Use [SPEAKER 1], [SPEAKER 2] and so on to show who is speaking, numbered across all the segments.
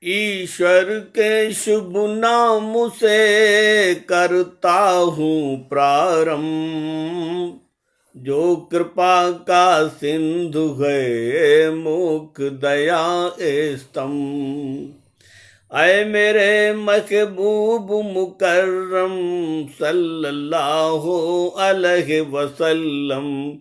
[SPEAKER 1] ईश्वर के शुभ नाम से करता हूँ प्रारंभ। जो कृपा का सिंधु है मुख दया स्तंभ। ऐ मेरे महबूब मुकर्रम सल्लल्लाहु अलैहि वसल्लम।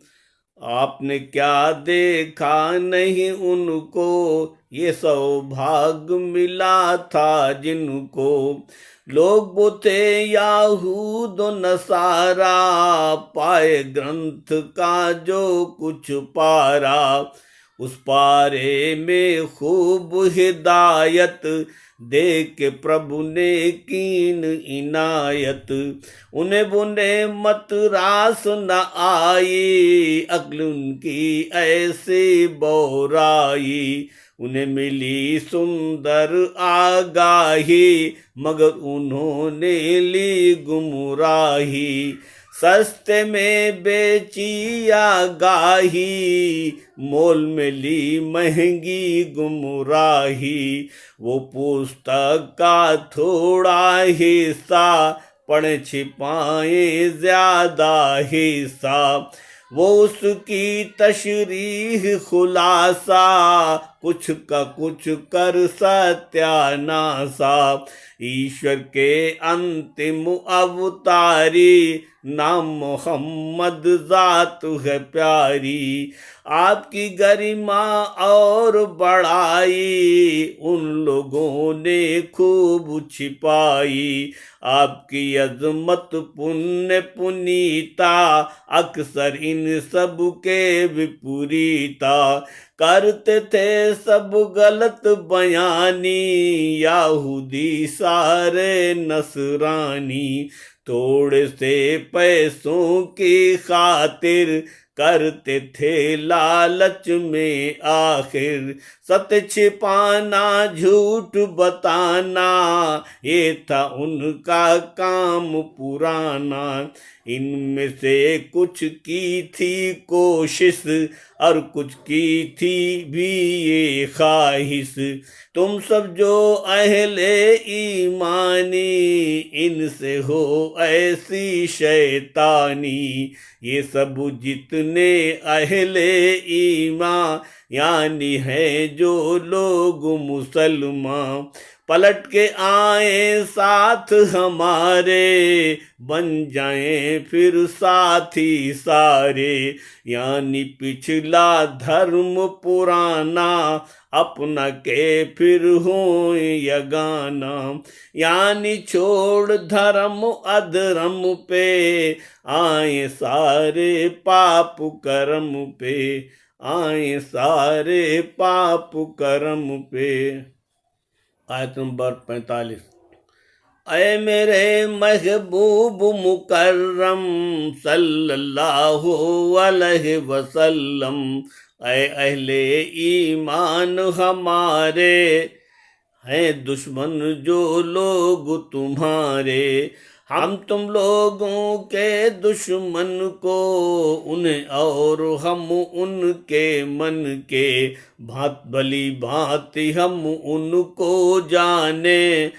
[SPEAKER 1] आपने क्या देखा नहीं उनको, ये सौभाग्य मिला था जिनको। लोग वो थे याहूद नसारा, पाए ग्रंथ का जो कुछ पारा। उस पारे में खूब हिदायत, देख के प्रभु ने कीन इनायत। उन्हें बुने मत रास न आई, अक्ल उनकी ऐसी बौराई। उन्हें मिली सुंदर आगाही, मगर उन्होंने ली गुमराही। सस्ते में बेची आगाही, मोल में ली महंगी गुमराही। वो पुस्तक का थोड़ा हिस्सा, पढ़े छिपाए ज्यादा हिस्सा। वो उसकी तशरीह खुलासा, कुछ का कुछ कर सत्यानासा। ईश्वर के अंतिम अवतारी, नाम मोहम्मद जात है प्यारी। आपकी गरिमा और बड़ाई, उन लोगों ने खूब छिपाई। आपकी अजमत पुण्य पुनीता, अक्सर इन सब के विपरीता। करते थे सब गलत बयानी, यहूदी सारे नसरानी। थोड़े से पैसों की खातिर, करते थे लालच में आखिर। सत्य छिपाना झूठ बताना, ये था उनका काम पुराना। इनमें से कुछ की थी कोशिश, और कुछ की थी भी ये ख्वाहिश। तुम सब जो अहले ईमानी, इनसे हो ऐसी शैतानी। ये सब जितने अहले ईमान यानी है जो लोग मुसलमान, पलट के आए साथ हमारे, बन जाएं फिर साथी सारे। यानी पिछला धर्म पुराना, अपना के फिर हो यगाना। यानी छोड़ धर्म अधर्म पे, आए सारे पाप कर्म पे। आए सारे पाप कर्म पे। आयत नंबर 45। ऐ मेरे महबूब मुकर्रम सल्लल्लाहु अलैहि वसल्लम। ऐ अहले ईमान हमारे, हैं दुश्मन जो लोग तुम्हारे। हम तुम लोगों के दुश्मन को, उन्हें और हम उनके मन के। भात भली भांति हम उनको जाने,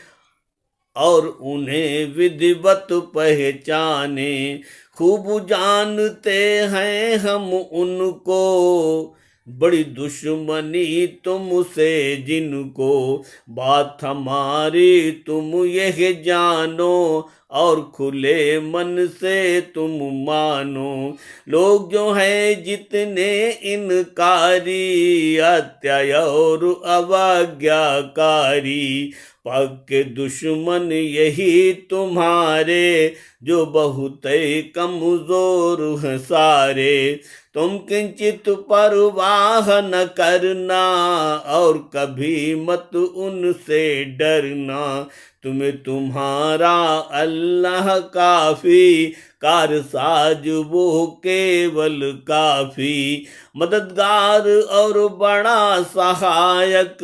[SPEAKER 1] और उन्हें विधिवत पहचाने। खूब जानते हैं हम उनको, बड़ी दुश्मनी तुमसे जिनको। बात हमारी तुम यह जानो, और खुले मन से तुम मानो। लोग जो हैं जितने इनकारी, अत्याय और अवज्ञाकारी। पक्के दुश्मन यही तुम्हारे, जो बहुत कमजोर हैं सारे। तुम किंचित परवाह न करना, और कभी मत उनसे डरना। तुम्हें तुम्हारा अल्लाह काफी, कारसाज वो केवल काफी। मददगार और बड़ा सहायक,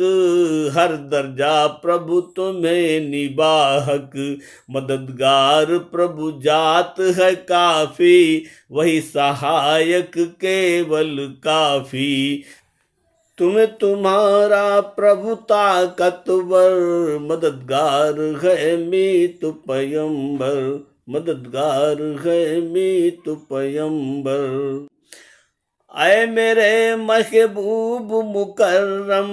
[SPEAKER 1] हर दर्जा प्रभु तुम्हें निबाहक। मददगार प्रभु जात है काफी, वही सहायक केवल काफी। तुम्हें तुम्हारा प्रभु ताकतवर, मददगार है मीत पयंबर, मददगार है मीत पयंबर। आए मेरे महबूब मुकर्रम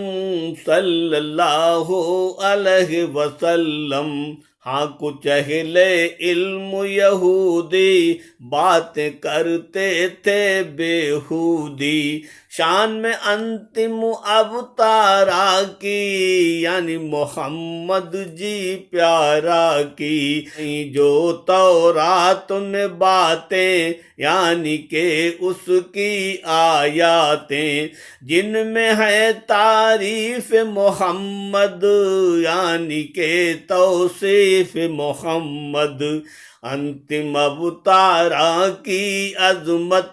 [SPEAKER 1] सल्लल्लाहु अलैहि वसल्लम, हाँ कुछ अहले इल्म यहूदी बातें करते थे बेहूदी, शान में अंतिम अवतारा की, यानी मोहम्मद जी प्यारा की। जो तौरात में बातें यानी के उसकी आयातें, जिनमें है तारीफ मोहम्मद यानी के तौसीफ मोहम्मद। अंतिम अवतारा की अजमत,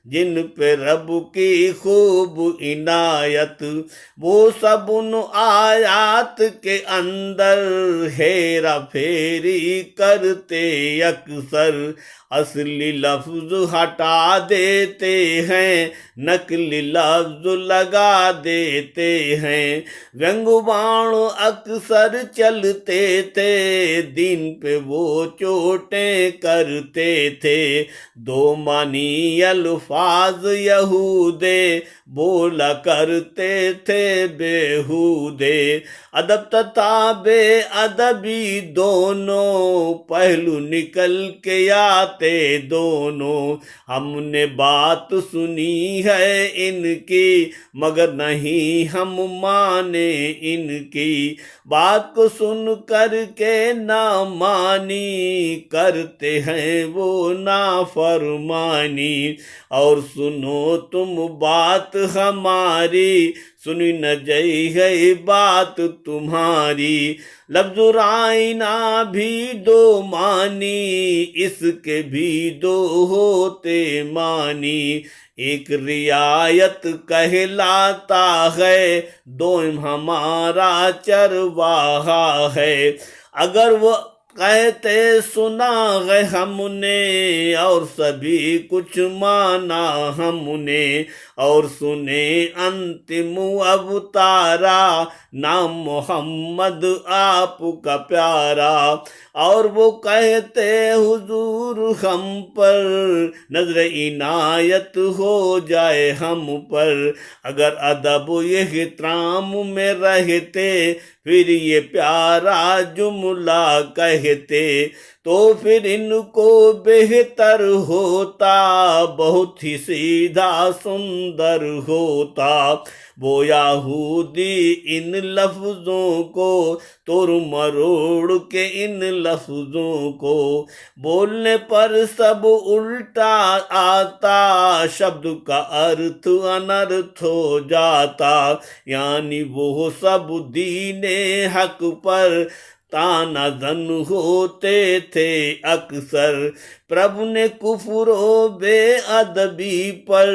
[SPEAKER 1] जिन पे रब की खूब इनायत, वो सब उन आयात के अंदर हेरा फेरी करते अक्सर। असली लफ्ज हटा देते हैं, नकली लफ्ज लगा देते हैं। व्यंगुबाण अक्सर चलते थे, दिन पे वो चोटें करते थे। दो मानी अल्फाज यहूदे बोला करते थे बेहूदे। अदब तथा बेअदबी दोनों पहलू निकल के आते दोनों। हमने बात सुनी है इनकी, मगर नहीं हम माने इनकी। बात को सुन कर के ना मानी, करते हैं वो नाफरमानी। और सुनो तुम बात हमारी, सुनी न जई है बात तुम्हारी। लफ्ज राइना भी दो मानी, इसके भी दो होते मानी। एक रियायत कहलाता है, दो हमारा चरवाहा है। अगर वो कहते सुना है हमने, और सभी कुछ माना हमने। और सुने अंतिम अवतारा, नाम मोहम्मद आपका प्यारा। और वो कहते हुजूर हम पर नजर इनायत हो जाए हम पर। अगर अदब एहतराम में रहते, फिर ये प्यारा जुमला कहते, तो फिर इनको बेहतर होता, बहुत ही सीधा सुंदर होता। वो यहूदी इन लफ्जों को तोड़ मरोड़ के इन लफ्जों को बोलने पर सब उल्टा आता, शब्द का अर्थ अनर्थ हो जाता। यानी वो सब दीने हक पर ताना जन होते थे अक्सर। प्रभु ने कुफरो बेअदबी पर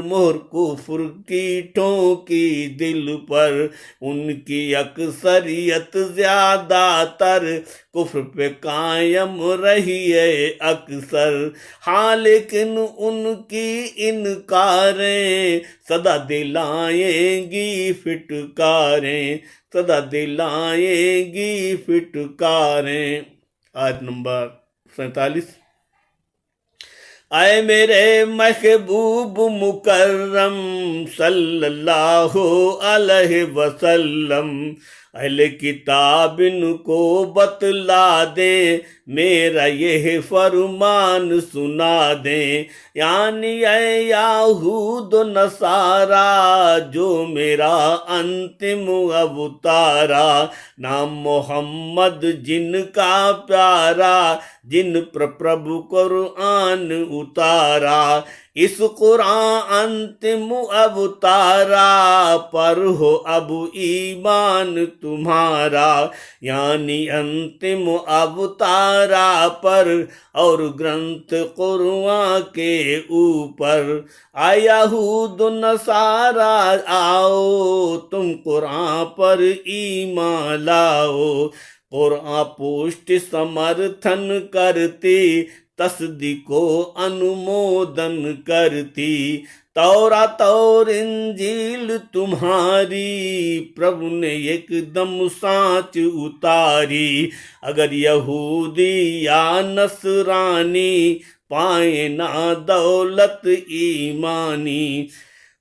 [SPEAKER 1] मोहर कुफर की ठोकी दिल पर। उनकी अक्सरियत ज्यादातर कुफर पे कायम रही है अक्सर। हाँ लेकिन उनकी इनकारें सदा दिलाएंगी फिटकारें, सदा दिलाएंगी फिटकारें। आज नंबर 47। आए मेरे महबूब मुकर्रम सल्लल्लाहु अलैहि वसल्लम, अहले किताब इनको बतला दे, मेरा यह फरमान सुना दे। यानी ऐ याहूद नसारा, जो मेरा अंतिम अवतारा। नाम मोहम्मद जिनका प्यारा, जिन पर प्रभु कुरान उतारा। इस कुरान अंतिम अवतारा पर हो अब ईमान तुम्हारा। यानी अंतिम अवतारा पर और ग्रंथ कुरान के ऊपर। यहूद नसारा आओ, तुम कुरान पर ईमान लाओ। कुरान पुष्टि समर्थन करती, तस्दीको अनुमोदन करती। तौरात और इंजील तुम्हारी प्रभु ने एकदम साच उतारी। अगर यहूदी या नसरानी पाए ना दौलत ईमानी,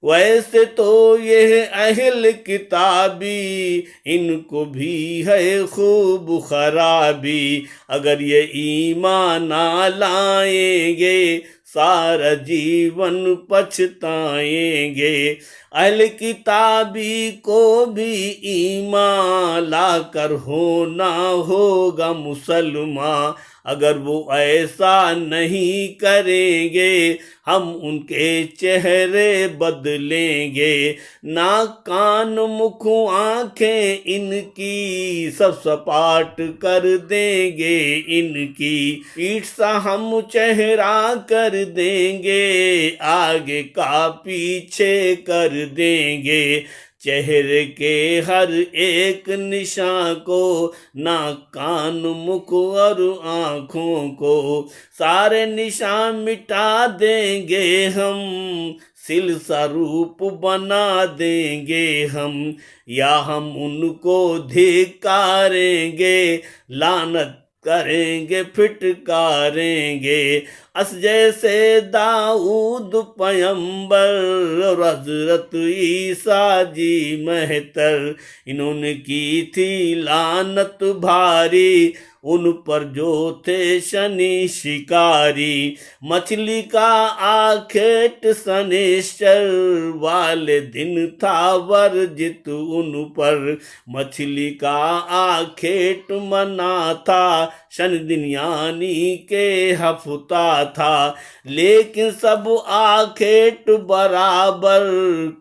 [SPEAKER 1] वैसे तो यह अहल किताबी इनको भी है खूब खराबी। अगर ये ईमान ना लाएंगे सारा जीवन पछताएंगे। अहल किताबी को भी ईमान लाकर होना होगा मुसलमान। अगर वो ऐसा नहीं करेंगे हम उनके चेहरे बदलेंगे। नाक कान मुख आंखें इनकी सब सपाट कर देंगे इनकी। पीठ सा हम चेहरा कर देंगे आगे का पीछे कर देंगे। चेहरे के हर एक निशान को, नाक कान मुख और आँखों को, सारे निशान मिटा देंगे हम। सिल सा रूप बना देंगे हम। या हम उनको धिकारेंगे लानत करेंगे फिटकारेंगे। अस जैसे दाऊद पयंबर और हजरत ईसा जी महतर, इन्होंने की थी लानत भारी उन पर जो थे शनि शिकारी। मछली का आखेट शनिश्चर वाले दिन था वर्जित उन पर। मछली का आखेट मना था शनि दिन यानी के हफ्ता था। लेकिन सब आखेट बराबर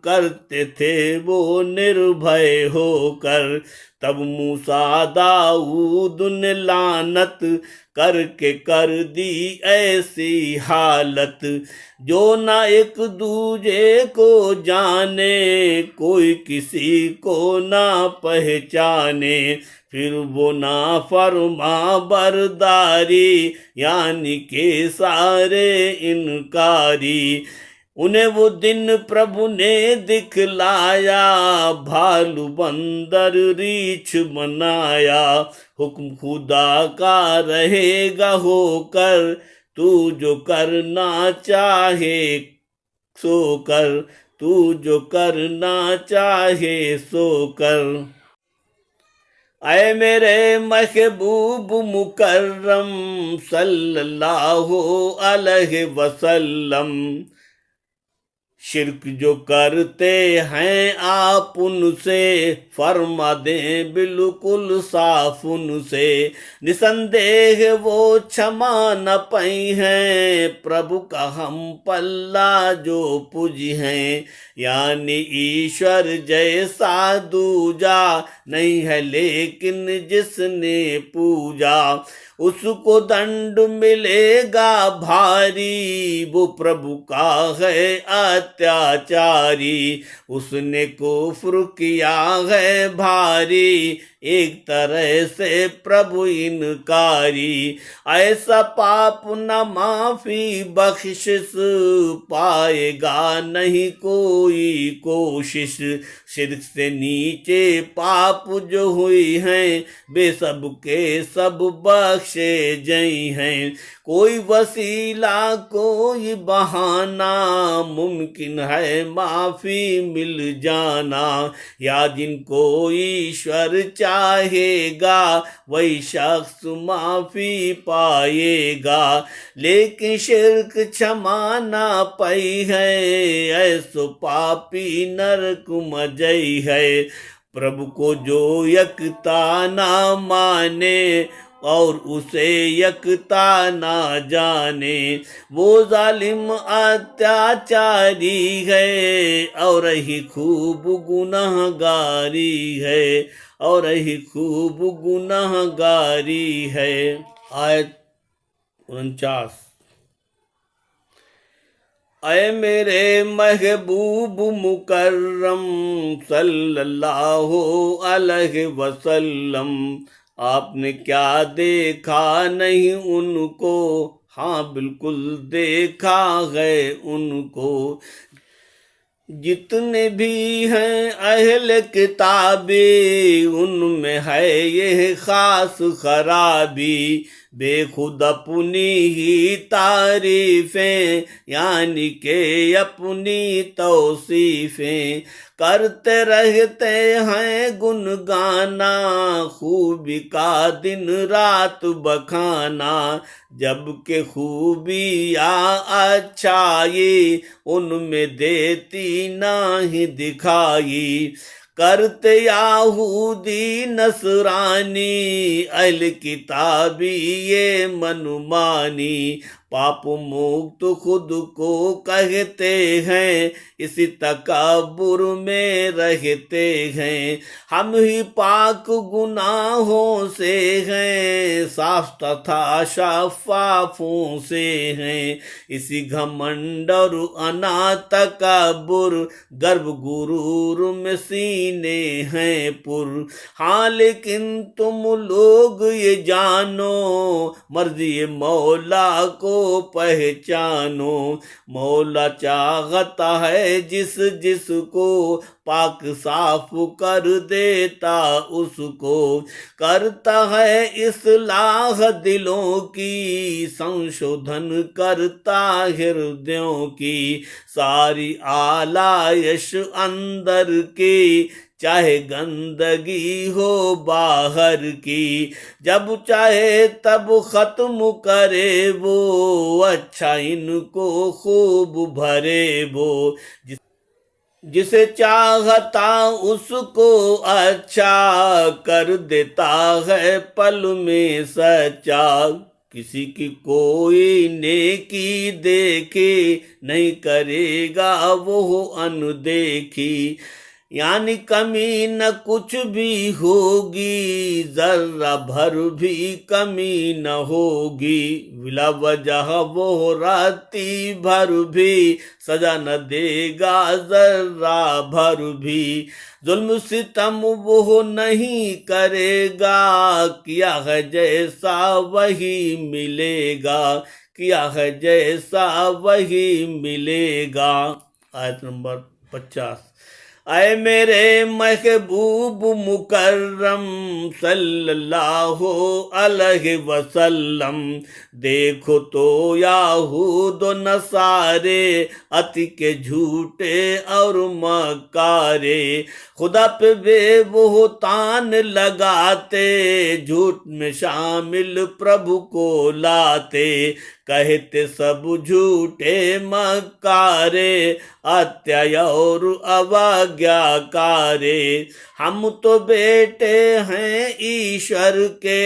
[SPEAKER 1] करते थे वो निर्भय होकर। तब मूसा दाऊद ने लानत करके कर दी ऐसी हालत। जो ना एक दूजे को जाने कोई किसी को ना पहचाने। फिर वो ना फरमा बरदारी यानी के सारे इनकारी। उन्हें वो दिन प्रभु ने दिखलाया भालू बंदर रीछ बनाया। हुक्म खुदा का रहेगा होकर तू जो करना चाहे सो कर। तू जो करना चाहे सो कर। ऐ मेरे महबूब मुकर्रम सल्लल्लाहु अलैहि वसल्लम, शिर्क जो करते हैं आप उनसे फरमा दें बिल्कुल साफ उनसे। निसंदेह वो क्षमा न पाई हैं प्रभु का हम पल्ला जो पूजी हैं। यानी ईश्वर जैसा दूजा नहीं है लेकिन जिसने पूजा उसको दंड मिलेगा भारी। वो प्रभु का है अत्याचारी उसने कुफ्र किया है भारी। एक तरह से प्रभु इनकारी। ऐसा पाप न माफी बख्शिश पाएगा नहीं कोई कोशिश। शिर्क से नीचे पाप जो हुई हैं वे सब के सब बख्शे जई हैं। कोई वसीला कोई बहाना मुमकिन है माफी मिल जाना। या जिनको ईश्वर चाहेगा वही शख्स माफी पाएगा। लेकिन शिर्क क्षमा ना पाई है ऐसो पापी नरक मजई है। प्रभु को जो यकता ना माने और उसे यकता ना जाने वो जालिम अत्याचारी है और ही खूब गुनाहगारी है। और ही खूब गुनाहगारी है। आयत 49। ऐ मेरे महबूब मुकर्रम सल्लल्लाहु अलैहि वसल्लम, आपने क्या देखा नहीं उनको हाँ बिल्कुल देखा है उनको। जितने भी हैं अहले किताबी उनमें है ये खास खराबी, बेखुद अपनी ही तारीफें यानी के अपनी तौसीफें करते रहते हैं गुनगाना, खूबी का दिन रात बखाना, जबकि खूबियाँ अच्छाई उनमें देती नहीं दिखाई। करते यहूदी नसरानी अहल किताबी ये मनमानी, पाप मुक्त खुद को कहते हैं इसी तकब्बुर में रहते हैं। हम ही पाक गुनाहों से हैं साफ तथा शफाफों से हैं, इसी घमंड और अना तकब्बुर गर्भ गुरूर में सीने हैं पुर। हाँ लेकिन तुम लोग ये जानो मर्जी मौला को पहचानो, मौला चाहता है जिस जिसको पाक साफ कर देता उसको, करता है इस्लाह दिलों की संशोधन करता हृदयों की, सारी आलायश अंदर की चाहे गंदगी हो बाहर की, जब चाहे तब खत्म करे वो अच्छा इनको खूब भरे वो, जिसे चाहता उसको अच्छा कर देता है पल में सच्चा। किसी की कोई नेकी देखे नहीं करेगा वो अनदेखी, यानी कमी न कुछ भी होगी जर्रा भर भी कमी न होगी, बिला वजह वो राती भर भी सजा न देगा जर्रा भर भी, जुल्म सितम वो नहीं करेगा किया है जैसा वही मिलेगा, किया है जैसा वही मिलेगा। आयत नंबर 50। आए मेरे महबूब मुकर्रम सल्लल्लाहु अलैहि वसल्लम, देखो तो याहूद नसारे अति के झूठे और मकारे, खुदा पे बेबुहतान लगाते झूठ में शामिल प्रभु को लाते, कहते सब झूठे मकारे अत्याय और अवज्ञाकारे। हम तो बेटे हैं ईश्वर के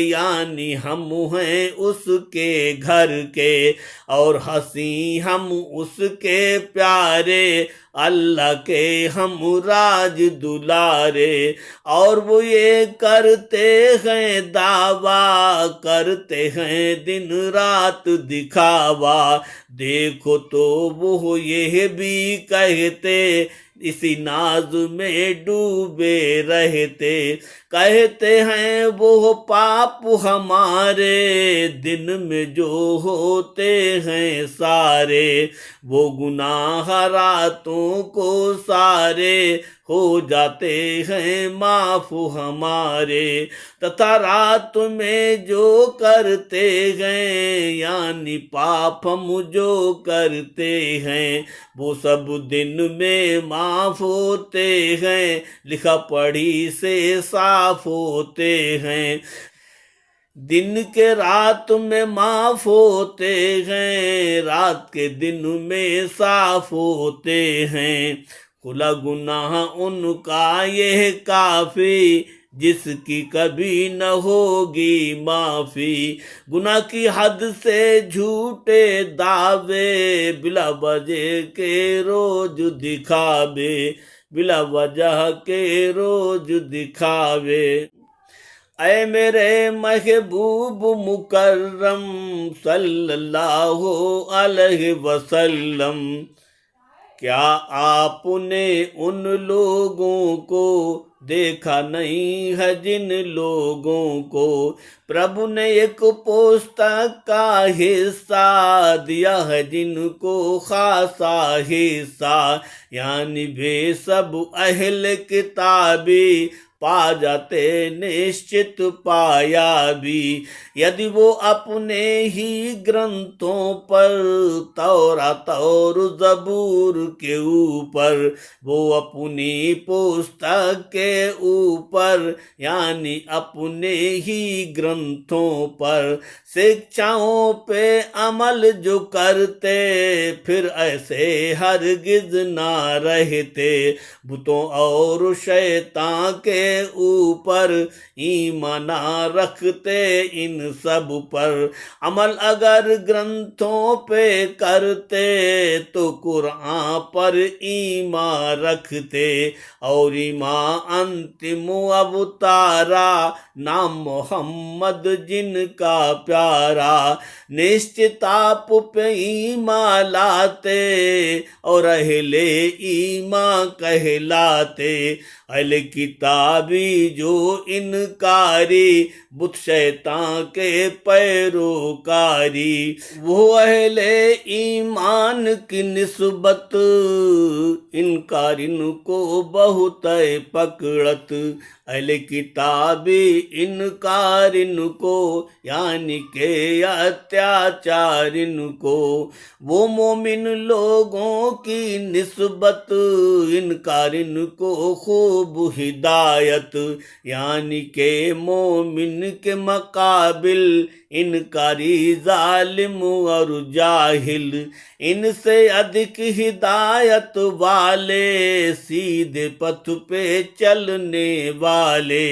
[SPEAKER 1] यानी हम हैं उसके घर के, और हंसी हम उसके प्यारे अल्लाह के हम राज दुलारे, और वो ये करते हैं दावा करते हैं दिन रात दिखावा, देखो तो वो ये भी कहते इसी नाज में डूबे रहते, कहते हैं वो पाप हमारे दिन में जो होते हैं सारे, वो गुनाह रातों को सारे हो जाते हैं माफ हमारे, तथा रात में जो करते हैं यानी पाप हम जो करते हैं वो सब दिन में माफ होते हैं, लिखा पढ़ी से साफ होते हैं, दिन के रात में माफ होते हैं रात के दिन में साफ होते हैं, खुला गुनाह उनका ये काफी जिसकी कभी न होगी माफी, गुनाह की हद से झूठे दावे बिला वजह के रोज दिखावे, बिला वजह के रोज दिखावे। ऐ मेरे महबूब मुकर्रम सल्लल्लाहु अलैहि वसल्लम, क्या आपने उन लोगों को देखा नहीं है जिन लोगों को। प्रभु ने एक पुस्तक का हिस्सा दिया है जिनको खासा हिस्सा, यानी वे सब अहले किताबी पा जाते निश्चित पाया भी। यदि वो अपने ही ग्रंथों पर तौरात और जबूर के ऊपर, वो अपनी पुस्तक के ऊपर यानी अपने ही ग्रंथों पर शिक्षाओं पे अमल जो करते, फिर ऐसे हरगिज ना रहते। बुतों और शैतान के ऊपर ईमान रखते, इन सब पर अमल अगर ग्रंथों पे करते, तो कुरान पर ईमान रखते। और ईमान अंतिम अवतारा नाम मोहम्मद जिनका प्यारा, निश्चित आप पे ईमान लाते और अहले ईमान कहलाते। अहले किताबी जो इनकारी, बुत शैतान के पैरोकारी, वो अहले ईमान की निस्बत इनकारिन को बहुत पकड़त। अहले किताबी इनकारिन को यानी के अत्याचारिन को, वो मोमिन लोगों की निस्बत इनकारिन को खूब हिदायत, यानी के मोमिन के मकाबिल इनकारी जालिम और जाहिल। इनसे अधिक हिदायत वाले सीधे पथ पे चलने वाले,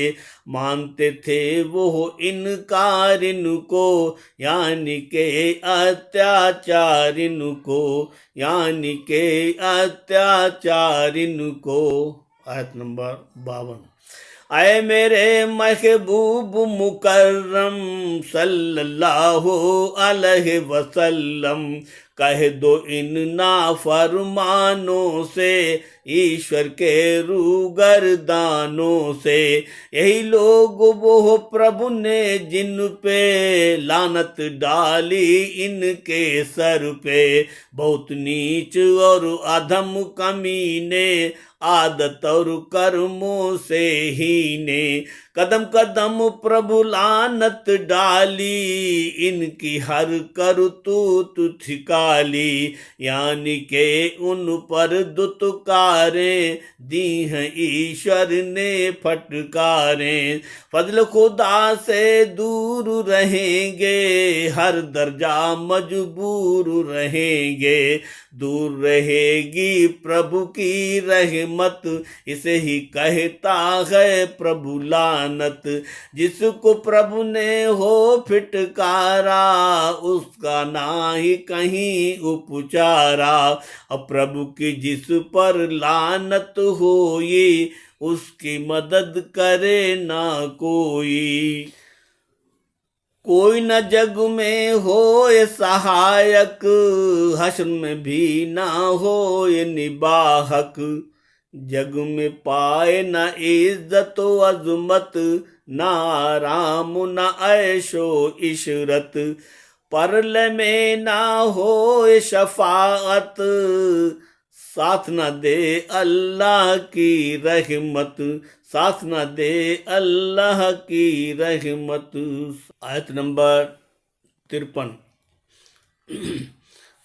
[SPEAKER 1] मानते थे वो इनकारिन को यानी के अत्याचारिन को, यानी के अत्याचारिन को। आयत नंबर 52। आए मेरे महबूब मुकर्रम सल्लल्लाहु अलैहि वसल्लम, कह दो इन नाफरमानों से, ईश्वर के रूगरदानों से। यही लोग वो प्रभु ने जिन पे लानत डाली इनके सर पे, बहुत नीच और अधम कमीने, आदत और कर्मों से ही ने। कदम कदम प्रभु लानत डाली, इनकी हर करतूत ठिकाली, यानी के उन पर दुत्कारें दी हैं ईश्वर ने फटकारें। फजल खुदा से दूर रहेंगे, हर दर्जा मजबूर रहेंगे। दूर रहेगी प्रभु की रहमत, इसे ही कहता है प्रभु लानत। जिसको प्रभु ने हो फिटकारा, उसका ना ही कहीं उपचारा। अब प्रभु की जिस पर लानत होई, उसकी मदद करे ना कोई। कोई न जग में होए सहायक, हश्र में भी ना होए निबाहक। जग में पाए न इज्जत अजमत, ना आराम न ऐशो इशरत। परल में ना होए शफाअत, साथ न दे अल्लाह की रहमत, साथ न दे अल्लाह की रहमत। आयत नंबर 53।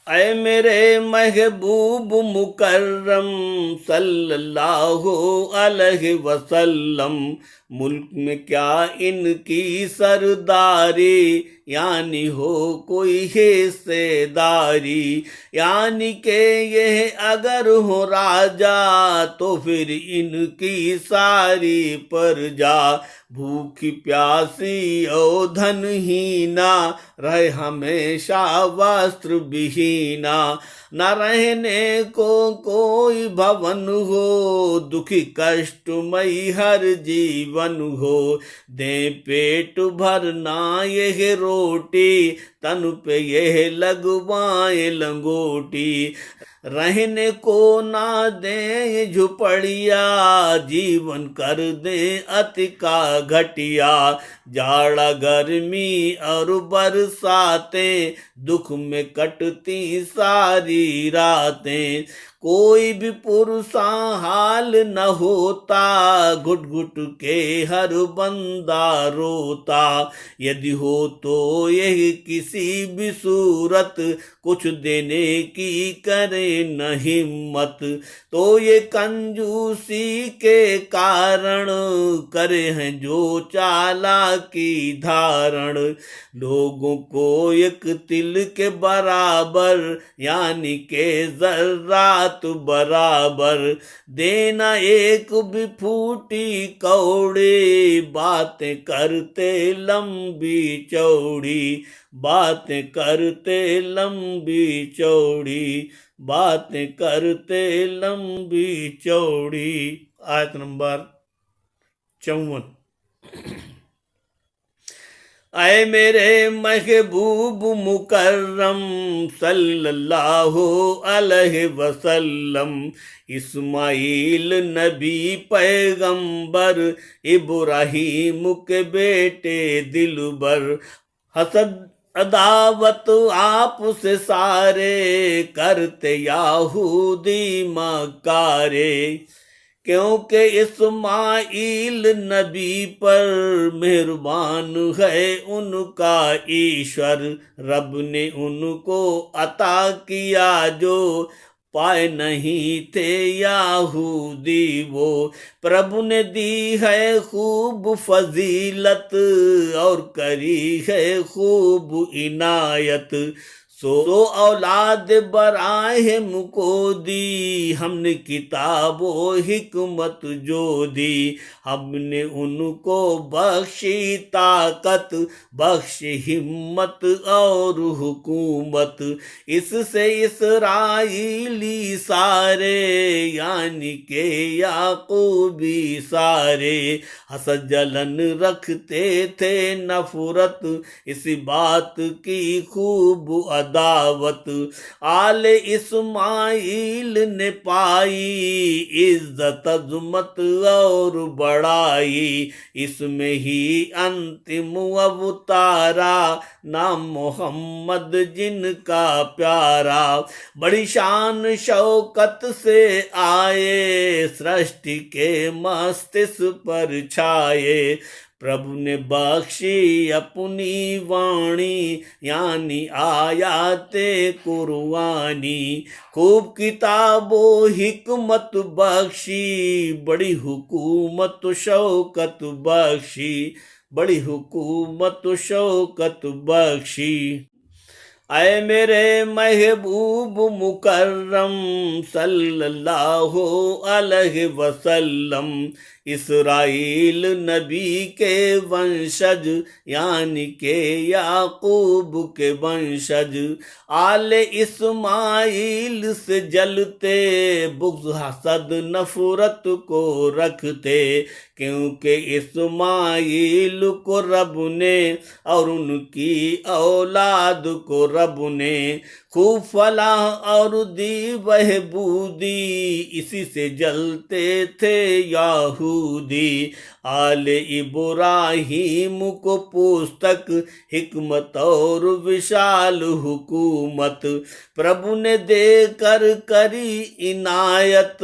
[SPEAKER 1] ऐ मेरे महबूब मुकर्रम सल्लल्लाहु अलैहि वसल्लम, मुल्क में क्या इनकी सरदारी, यानी हो कोई हिस्सेदारी। यानी के यह अगर हो राजा, तो फिर इनकी सारी प्रजा भूखी प्यासी और धनहीना रहे हमेशा वस्त्र विहीना। न रहने को कोई भवन हो, दुखी कष्टमयी हर जीवन हो। दे पेट भरना यह रोटी, तन पे यह लगवाए लंगोटी। रहने को ना दे झुपड़िया, जीवन कर दे अति का घटिया। जाड़ा गर्मी और बरसातें, दुख में कटती सारी रातें। कोई भी पुरुषा हाल न होता, घुट घुट के हर बंदा रोता। यदि हो तो यही किसी भी सूरत, कुछ देने की करे न हिम्मत। तो ये कंजूसी के कारण, करे हैं जो चालाकी धारण। लोगों को एक तिल के बराबर, यानी के जर्रात बराबर, देना एक भी फूटी कौड़ी। बातें करते लंबी चौड़ी, बातें करते लंबी चौड़ी, बातें करते लंबी चौड़ी। आयत नंबर 54। ऐ मेरे महबूब मुकर्रम सल्लल्लाहु अलैहि वसल्लम, इस्माइल नबी पैगंबर, इब्राहीम के बेटे दिलबर। हसद अदावत आपसे सारे, करते याहूदी मकारे। क्योंकि इस्माइल नबी पर मेहरबान है उनका ईश्वर। रब ने उनको अता किया जो पाए नहीं थे याहूदी वो। प्रभु ने दी है खूब फजीलत, और करी है खूब इनायत। सो औलाद बराहिम को दी, हमने किताबो हिकमत जो दी। हमने उनको बख्शी ताकत, बख्शी हिम्मत और हुकूमत। इससे इसराइली सारे, यानी के याकूबी सारे, हसद जलन रखते थे नफरत, इसी बात की खूब अदावत। आले इस्माइल ने पाई इज्जत अजमत और बड़ाई। इसमें ही अंतिम अवतारा, नाम मोहम्मद जिनका प्यारा। बड़ी शान शौकत से आए, सृष्टि के मस्तिष्क पर छाए। प्रभु ने बख्शी अपनी वाणी, यानी आयाते कुरआनी। खूब किताबो हिकमत बख्शी, बड़ी हुकूमत शौकत बख्शी, बड़ी हुकूमत शौकत बख्शी। ऐ मेरे महबूब मुकर्रम सल्लल्लाहु अलैहि वसल्लम, इसराइल नबी के वंशज, यानी के याकूब के वंशज। आले इस्माइल से जलते, बुग़्ज़ हसद नफरत को रखते। क्योंकि इस्माइल को रब ने, और उनकी औलाद को रब ने, खूब फलाह और दी बहबूदी। इसी से जलते थे याहूदी। आले इब्राहीम को पुस्तक, हिकमत और विशाल हुकूमत। प्रभु ने देकर करी इनायत,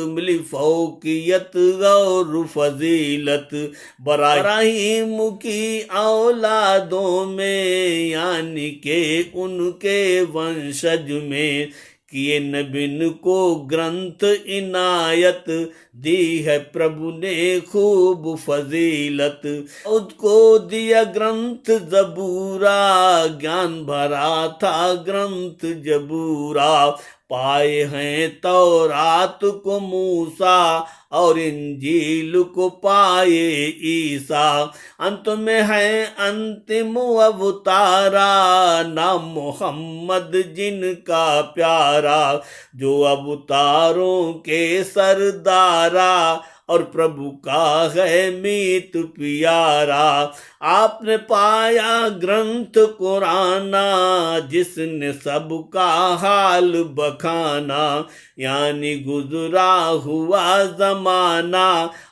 [SPEAKER 1] मिली फौकियत और फजीलत। इब्राहीम की औलादों में, यानी के उनके वंशज में, किए नबिन को ग्रंथ इनायत। दी है प्रभु ने खूब फजीलत। उसको दिया ग्रंथ जबूरा, ज्ञान भरा था ग्रंथ जबूरा। पाए हैं तौरात को मूसा, और इंजील को पाए ईसा। अंत में है अंतिम अवतारा, नाम मोहम्मद जिनका प्यारा। जो अवतारों के सरदारा, और प्रभु का है मीत प्यारा। आपने पाया ग्रंथ कुराना जिसने सबका हाल बखाना, यानी गुजरा हुआ जमाना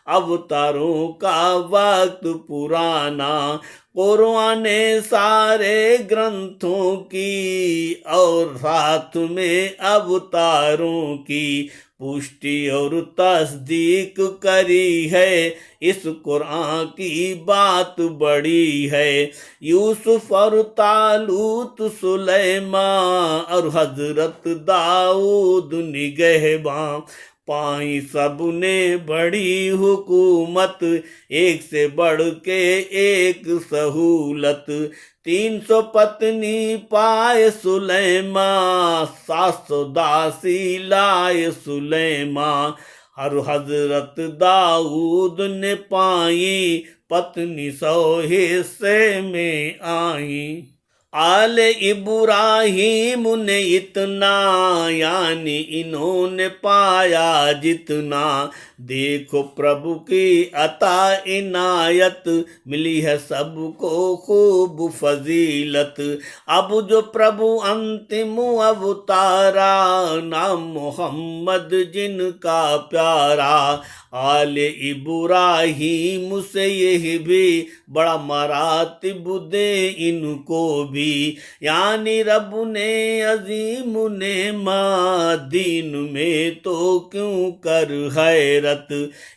[SPEAKER 1] अवतारों का वक्त पुराना। कुरान ने सारे ग्रंथों की और साथ में अवतारों की पुष्टि और तस्दीक करी है। इस कुरान की बात बड़ी है। यूसुफ और तालूत सुलेमान और हजरत दाऊद निगहबान पाई सबने बड़ी हुकूमत, एक से बढ़ के एक सहूलत। 300 पत्नी पाए सुलेमान, 700 दासी लाए सुलेमान। हर हजरत दाऊद ने पाई पत्नी 100 हिस्से में आई। आले इब्राहिम ने इतना, यानी इन्होंने पाया जितना। देखो प्रभु की अता इनायत, मिली है सबको खूब फजीलत। अब जो प्रभु अंतिम अवतारा, नाम मोहम्मद जिनका प्यारा। आले इब्राहिम से यह भी बड़ा मरातिब दे इनको भी, यानी रब ने अजीम ने माँ दीन में तो क्यों कर हैरत।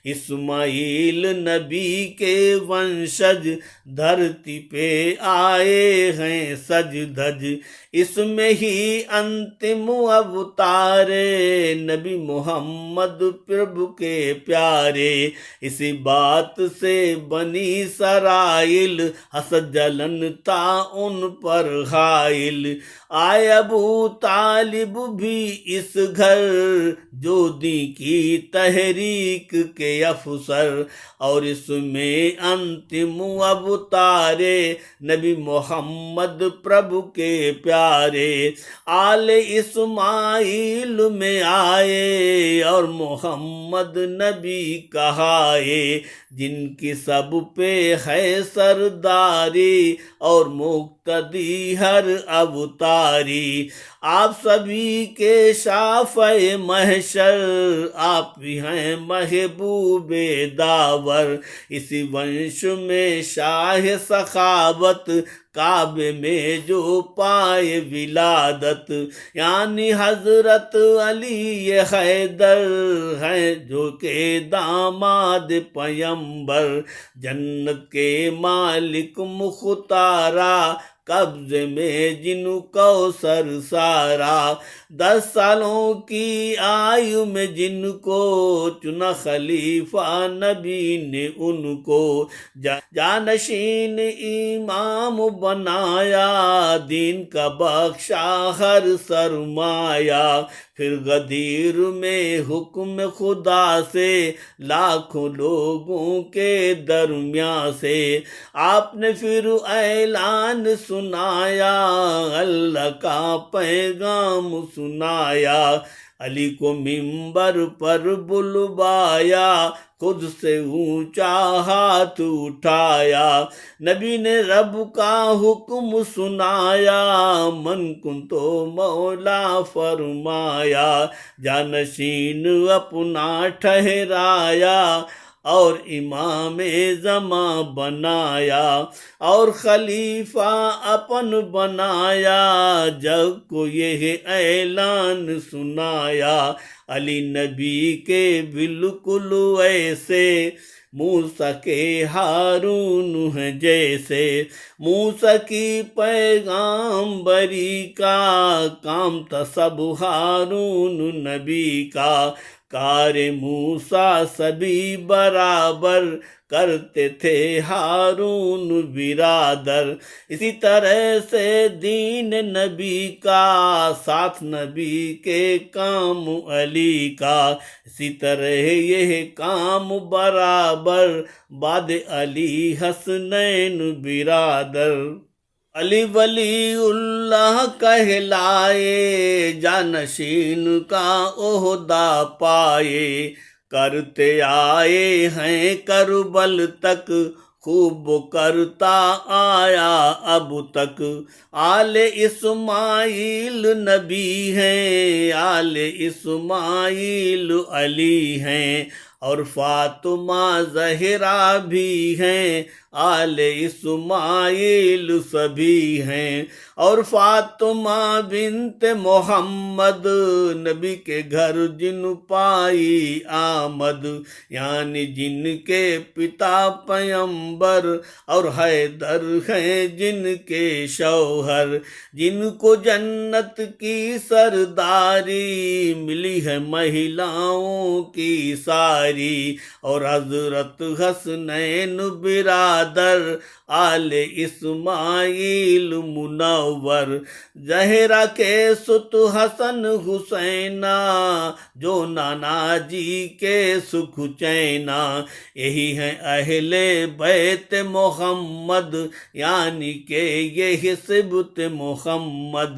[SPEAKER 1] इस्माइल नबी के वंशज धरती पे आए हैं सज धज, इसमें ही अंतिम अवतारे नबी मोहम्मद प्रभु के प्यारे। इसी बात से बनी सराइल हसद जलन था उन पर हाइल। आए अबू तालिब भी इस घर, जो दी की तहरीक के अफसर। और इसमें अंतिम अवतारे नबी मोहम्मद प्रभु के प्यारे। आले इस्माइल में आए और मोहम्मद नबी कहाए, जिनकी सब पे है सरदारी और मुक्तदी हर अवतारी। आप सभी के शाफ़े महशर, आप भी हैं महबूबे दावर। इसी वंश में शाह सखावत, काबे में जो पाए विलादत, यानी हजरत अली हैदर हैं जो के दामाद पयंबर। जन्नत के मालिक मुख्तारा, कब्जे में जिनको सर सारा। 10 सालों की आयु में जिनको चुना खलीफा नबी ने उनको। जानशीन इमाम बनाया, दीन का बख्शा हर सरमाया। फिर गदीर में हुक्म खुदा से लाखों लोगों के दरमियान से आपने फिर ऐलान सुनाया, अल्लाह का पैगाम सुनाया। अली को मिंबर पर बुलवाया, खुद से ऊंचा हाथ उठाया। नबी ने रब का हुक्म सुनाया, मन कुन तो मौला फरमाया। जानशीन अपना ठहराया और इमाम ज़मा बनाया, और खलीफा अपन बनाया, जग को यह ऐलान सुनाया। अली नबी के बिल्कुल ऐसे मूसा के हारून हैं जैसे। मूसा की पैगाम्बरी का काम था सब हारून नबी का। कारे मूसा सभी बराबर, करते थे हारून बिरादर। इसी तरह से दीन नबी का, साथ नबी के काम अली का। इसी तरह यह काम बराबर, बाद अली हसनैन बिरादर। अली वलीउल्लाह कहलाए, जानशीन का ओहदा पाए। करते आए हैं करबल तक, खूब करता आया अब तक। आले इस्माइल नबी हैं, आले इस्माइल अली हैं, और फातिमा जहरा भी हैं, आले इस्माइल सभी हैं। और फातिमा बिन्त मोहम्मद, नबी के घर जिन पाई आमद, यानी जिनके पिता पैगंबर और हैदर हैं जिनके शौहर, जिनको जन्नत की सरदारी मिली है महिलाओं की सारी। और हजरत हसनैन बिरादर आले इस्माइल मुनव्वर, जहरा के सुत हसन हुसैना, जो नाना जी के सुख चैना। यही है अहले बैत मोहम्मद, यानी के ये हिस्बत मोहम्मद।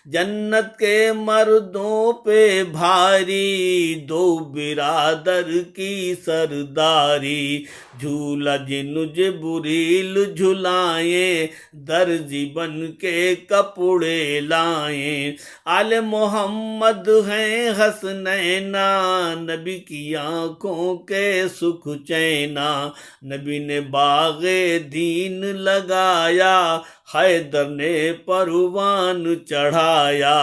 [SPEAKER 1] जन्नत के मर्दों पे भारी, दो बिरादर की सरदारी। झूला जिन जिब्रील झुलाए, दर्जी बन के कपड़े लाए। आले मोहम्मद हैं हसनैना, नबी की आंखों के सुख चैना। नबी ने बागे दीन लगाया, हैदर ने परवान चढ़ाया।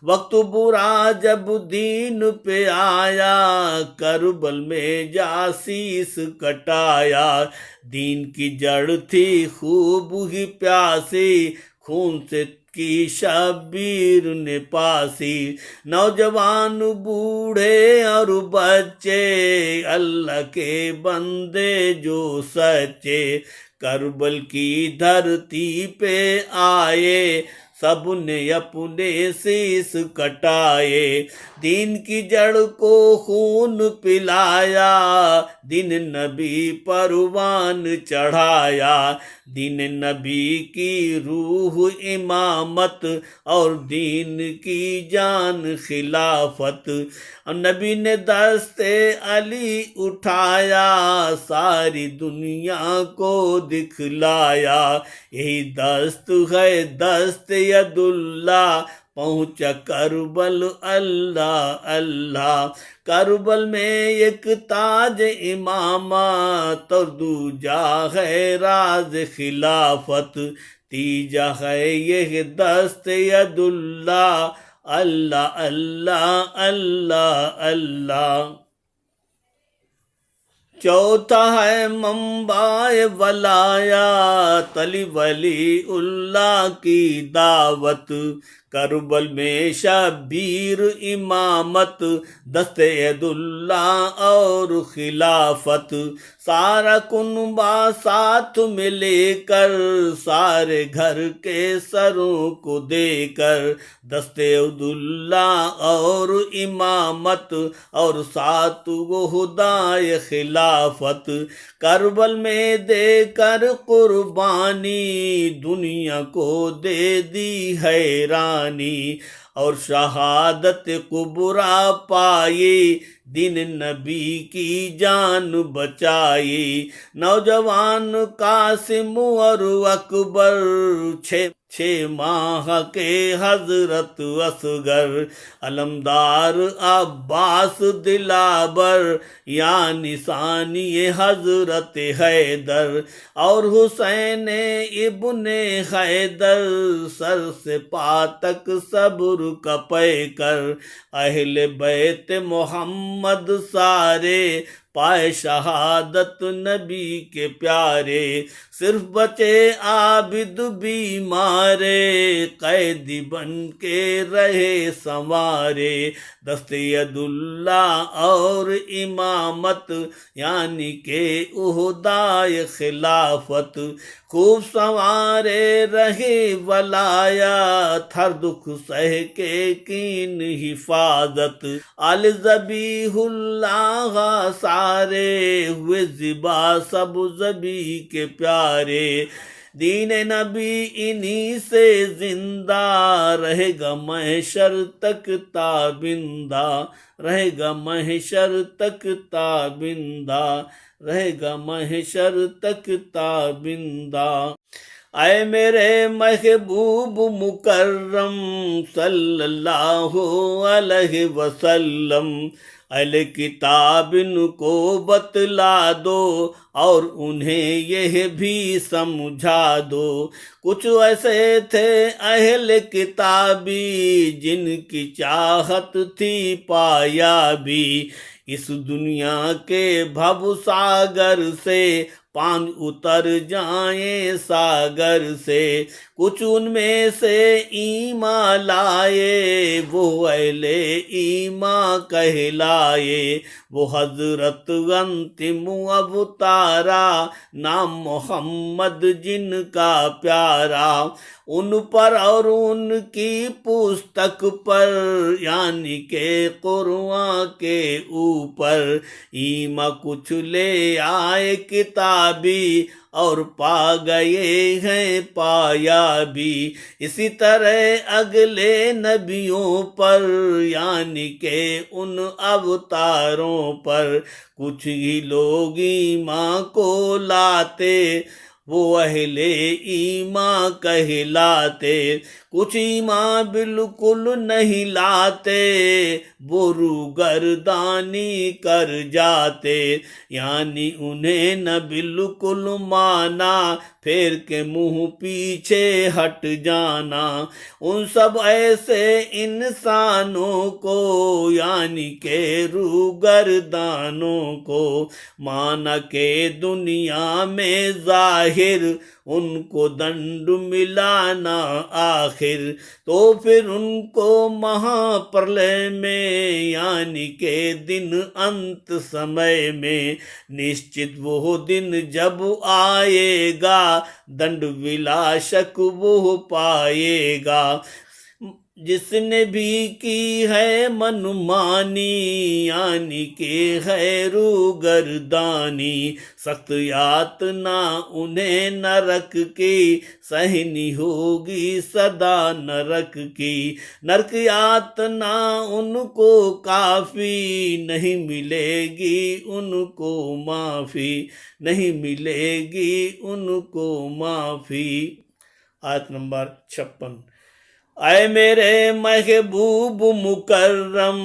[SPEAKER 1] वक्त बुरा जब दीन पे आया, करबल में जासीस कटाया। दीन की जड़ थी खूब ही प्यासी, खून से की शब्बीर ने पासी। नौजवान बूढ़े और बच्चे, अल्लाह के बंदे जो सच्चे, करबल की धरती पे आए, सबने अपने शीस कटाए। दीन की जड़ को खून पिलाया, दिन नबी परवान चढ़ाया। दिन नबी की रूह इमामत, और दीन की जान खिलाफत। नबी ने दस्ते अली उठाया, सारी दुनिया को दिखलाया। यही दस्त है दस्त यदुल्ला, पहुँचा करबल अल्लाह अल्लाह। करबल में एक ताज इमामत, और दूजा है राज खिलाफत। तीजा है ये दस्त यदुल्ला, अल्लाह अल्लाह अल्लाह अल्लाह। चौथा है मंबाए वलाया, तली वली उल्लाह की दावत। करबल में शबीर इमामत, दस्ते यदुल्ला और खिलाफत। सारा कुनबा साथ में लेकर, सारे घर के सरों को देकर, दस्ते यदुल्ला और इमामत, और साथ वो हुदाए खिलाफत। करबल में देकर कुर्बानी, दुनिया को दे दी हैरानी। और शहादत कुबरा पाई, दिन नबी की जान बचाई। नौजवान कासिम और अकबर, छः माह के हजरत असगर। अलमदार अब्बास दिलाबर, यानी सानी हजरत हैदर। और हुसैन इब्ने हैदर, सर से पातक सब्र कपै कर। अहले बैत मोहम्मद सारे, पाए शहादत नबी के प्यारे। सिर्फ बचे आबिद बीमारे, कैदी बन के रहे संवारे। दस्ते यदुल्ला और इमामत, यानी के उहदाए खिलाफत। खूब संवारे रहे वलायत, हर दुख सह के कीन हिफाजत। अल ज़बीहुल्लाह सारे, हुए ज़िबा सब ज़बी के प्यारे। दीन नबी इन्हीं से जिंदा रहेगा महशर तक ताबिंदा, रहेगा महशर तक ताबिंदा, रहेगा महशर तक ताबिंदा। आए मेरे महबूब मुकर्रम सल्लल्लाहु अलैहि वसल्लम, अल किताब इनको बतला दो और उन्हें यह भी समझा दो। कुछ ऐसे थे अहले किताबी जिनकी चाहत थी पाया भी, इस दुनिया के भवसागर से पांव उतर जाए सागर से। कुछ उनमें से ईमा लाए वो अहले ईमा कहलाए, वो हजरत अंतिम अवतारा नाम मोहम्मद जिनका प्यारा। उन पर और उनकी पुस्तक पर यानी के कुरान के ऊपर ईमा कुछ ले आए किताबी और पा गए हैं पाया भी। इसी तरह अगले नबियों पर यानी के उन अवतारों पर कुछ ही लोग ईमान को लाते, वो अहले ईमान कहलाते। कुछ ईमान बिल्कुल नहीं लाते, वो रूगरदानी कर जाते, यानी उन्हें न बिल्कुल माना फेर के मुंह पीछे हट जाना। उन सब ऐसे इंसानों को यानी के रूगरदानों को माना के दुनिया में जाहिर उनको दंड मिलाना आखिर। तो फिर उनको महाप्रलय में यानी के दिन अंत समय में निश्चित वो दिन जब आएगा दंड विलाशक वो पाएगा। जिसने भी की है मनमानी यानी के है रूगरदानी, सख्त यातना उन्हें नरक की सहनी होगी सदा नरक की। नरक यातना उनको काफी नहीं मिलेगी उनको माफी, नहीं मिलेगी उनको माफी। आयत नंबर 56। आए मेरे महबूब मुकर्रम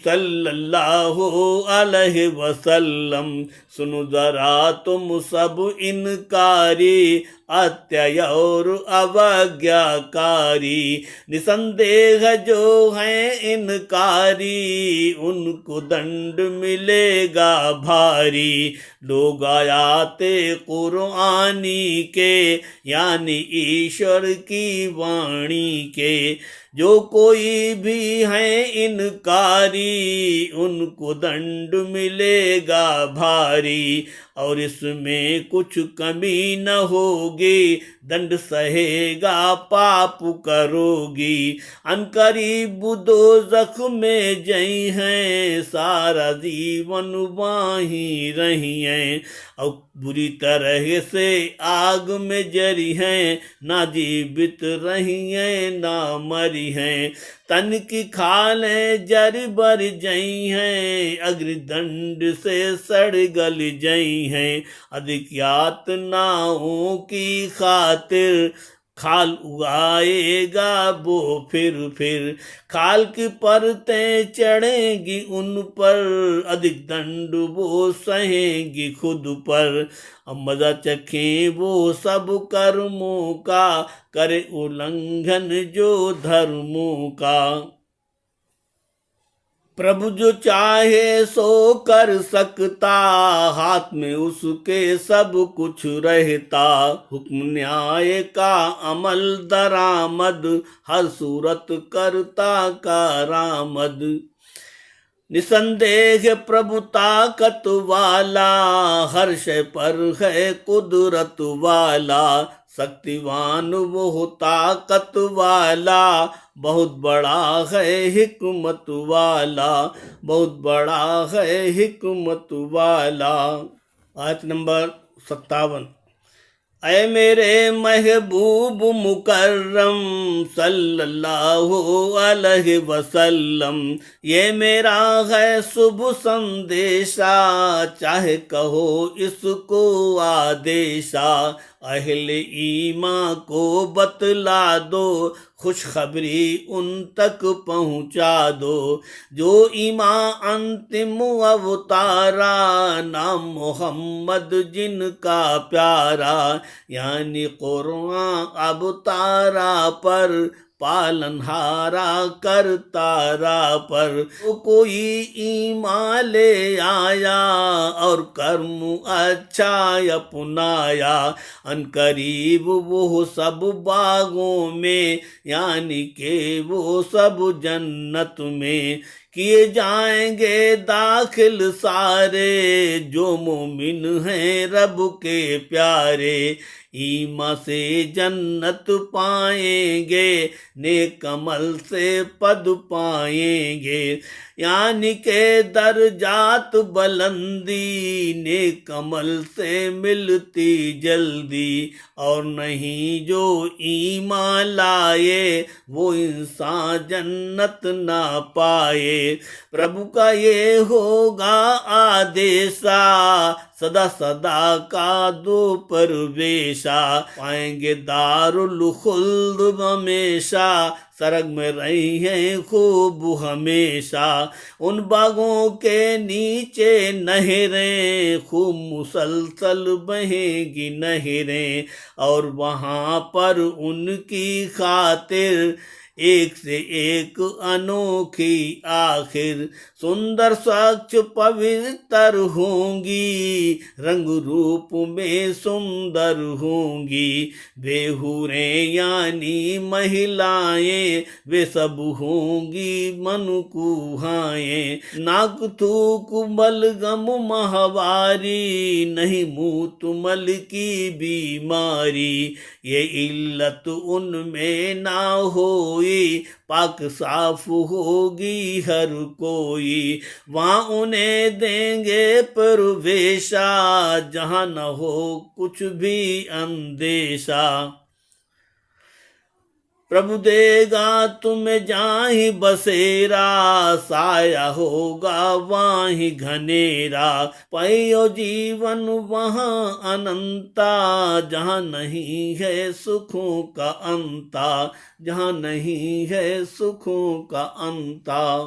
[SPEAKER 1] सल्लल्लाहु अलैहि वसल्लम, सुनो जरा तुम सब इनकारी अत्यय और अवज्ञाकारी। निसंदेह जो हैं इनकारी उनको दंड मिलेगा भारी। लोग आयाते कुरानी के यानी ईश्वर की वाणी के, जो कोई भी है इनकारी उनको दंड मिलेगा भारी। और इसमें कुछ कमी न होगी दंड सहेगा पाप करोगी। अनकरीब दोज़ख में जई हैं सारा जीवन वहीं रही हैं, और बुरी तरह से आग में जरी हैं ना जीवित रही हैं ना मरी हैं। तन की खालें जर बर जई हैं अग्निदंड से सड़ गल जई हैं। अधिक यातनाओं की खातिर खाल उगाएगा वो फिर खाल की परतें चढ़ेंगी उन पर, अधिक दंड वो सहेंगी खुद पर। अब मजा चखें वो सब कर्मों का, करे उल्लंघन जो धर्मों का। प्रभु जो चाहे सो कर सकता, हाथ में उसके सब कुछ रहता। हुक्म न्याय का अमल दरामद, हर सूरत करता कारामद। निसंदेह प्रभु ताकत वाला, हर शय पर है कुदरत वाला। शक्तिवान वो ताकत वाला, बहुत बड़ा है हिकमत वाला, बहुत बड़ा है हिकमत वाला। आयत नंबर 57। ऐ मेरे महबूब मुकर्रम सल्लल्लाहु अलैहि वसल्लम, ये मेरा है शुभ संदेशा, चाहे कहो इसको आदेशा। अहले ईमान को बतला दो, खुशखबरी उन तक पहुंचा दो। जो ईमान अंतिम अवतारा, नाम मोहम्मद जिनका प्यारा, यानी कुरान अब तारा पर, पालनहारा कर तारा पर। तो कोई ईमान ले आया और कर्म अच्छा अपनाया, अनकरीब वो सब बागों में, यानी के वो सब जन्नत में किए जाएंगे दाखिल सारे, जो मोमिन हैं रब के प्यारे। ईमा से जन्नत पाएंगे, नेक अमल से पद पाएंगे, यानी के दर्जात बुलंदी, नेक अमल से मिलती जल्दी। और नहीं जो ईमान लाए, वो इंसान जन्नत ना पाए। प्रभु का ये होगा आदेशा, सदा सदा का दो परवेशा, पाएंगे दारुल खुल्द हमेशा, सरग में रही हैं खूब हमेशा। उन बागों के नीचे नहरें, खूब मुसलसल बहेंगी नहरें, और वहाँ पर उनकी खातिर एक से एक अनोखी आखिर, सुंदर स्वच्छ पवित्र होंगी, रंग रूप में सुंदर होंगी। बेहुरें यानी महिलाएं, वे सब होंगी मनकुहाएं। नाक थूक बलगम महवारी, नहीं मुँह तुमल की बीमारी, ये इल्लत उनमें ना होई, पाक साफ होगी हर कोई। वहाँ उन्हें देंगे परवेशा, जहाँ न हो कुछ भी अंदेशा। प्रभु देगा तुम्हें जाहि बसेरा, साया होगा वाहि घनेरा, पाइयो जीवन वहाँ अनंता, जहाँ नहीं है सुखों का अंता, जहाँ नहीं है सुखों का अंता।